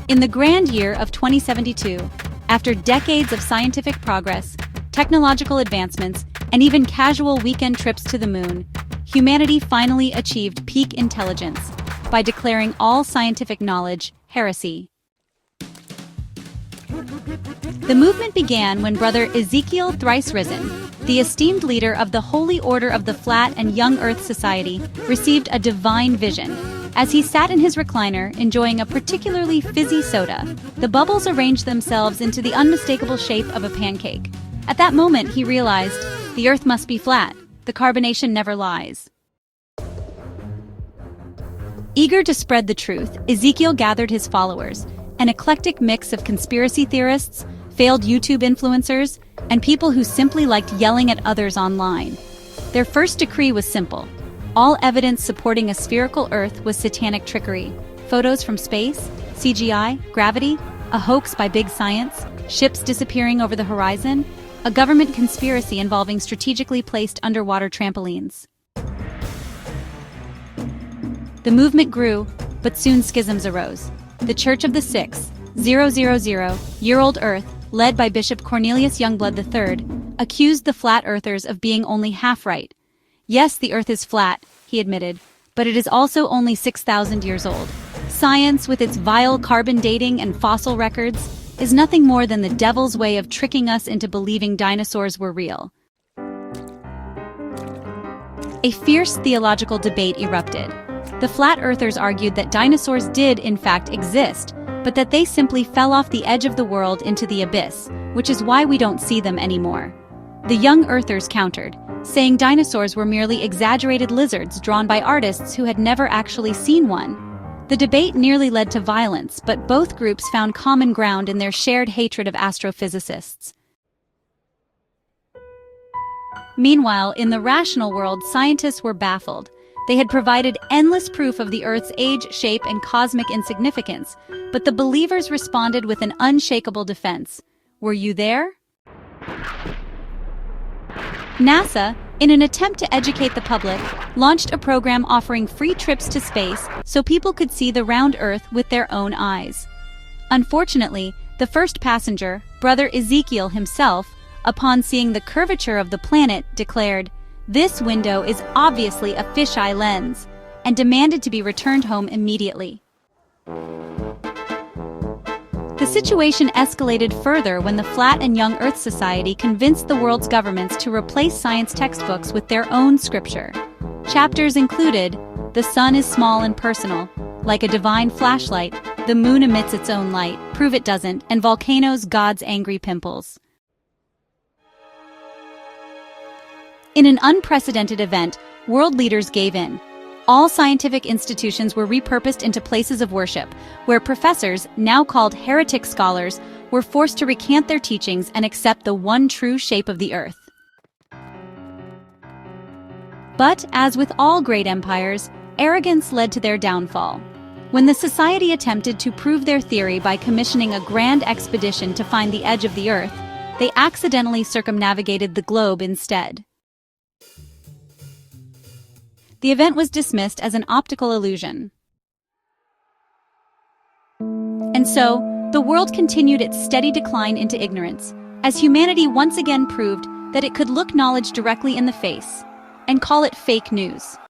In the grand year of 2072, after decades of scientific progress, technological advancements, and even casual weekend trips to the moon, humanity finally achieved peak intelligence by declaring all scientific knowledge heresy. The movement began when Brother Ezekiel Thrice-Risen, the esteemed leader of the Holy Order of the Flat and Young Earth Society, received a divine vision. As he sat in his recliner, enjoying a particularly fizzy soda, the bubbles arranged themselves into the unmistakable shape of a pancake. At that moment, he realized, the Earth must be flat. The carbonation never lies. Eager to spread the truth, Ezekiel gathered his followers, an eclectic mix of conspiracy theorists, failed YouTube influencers, and people who simply liked yelling at others online. Their first decree was simple. All evidence supporting a spherical Earth was satanic trickery. Photos from space, CGI, gravity, a hoax by big science, ships disappearing over the horizon, a government conspiracy involving strategically placed underwater trampolines. The movement grew, but soon schisms arose. The Church of the 6,000-year-old Earth, led by Bishop Cornelius Youngblood III, accused the flat earthers of being only half right. Yes, the Earth is flat, he admitted, but it is also only 6,000 years old. Science, with its vile carbon dating and fossil records, is nothing more than the devil's way of tricking us into believing dinosaurs were real. A fierce theological debate erupted. The flat earthers argued that dinosaurs did, in fact, exist, but that they simply fell off the edge of the world into the abyss, which is why we don't see them anymore. The young earthers countered, saying dinosaurs were merely exaggerated lizards drawn by artists who had never actually seen one. The debate nearly led to violence, but both groups found common ground in their shared hatred of astrophysicists. Meanwhile, in the rational world, scientists were baffled. They had provided endless proof of the Earth's age, shape, and cosmic insignificance, but the believers responded with an unshakable defense. Were you there? NASA, in an attempt to educate the public, launched a program offering free trips to space so people could see the round Earth with their own eyes. Unfortunately, the first passenger, Brother Ezekiel himself, upon seeing the curvature of the planet, declared, "This window is obviously a fisheye lens," and demanded to be returned home immediately. The situation escalated further when the Flat and Young Earth Society convinced the world's governments to replace science textbooks with their own scripture. Chapters included, "The sun is small and personal, like a divine flashlight, the moon emits its own light, prove it doesn't, and volcanoes God's angry pimples." In an unprecedented event, world leaders gave in. All scientific institutions were repurposed into places of worship, where professors, now called heretic scholars, were forced to recant their teachings and accept the one true shape of the Earth. But, as with all great empires, arrogance led to their downfall. When the society attempted to prove their theory by commissioning a grand expedition to find the edge of the Earth, they accidentally circumnavigated the globe instead. The event was dismissed as an optical illusion. And so, the world continued its steady decline into ignorance, as humanity once again proved that it could look knowledge directly in the face and call it fake news.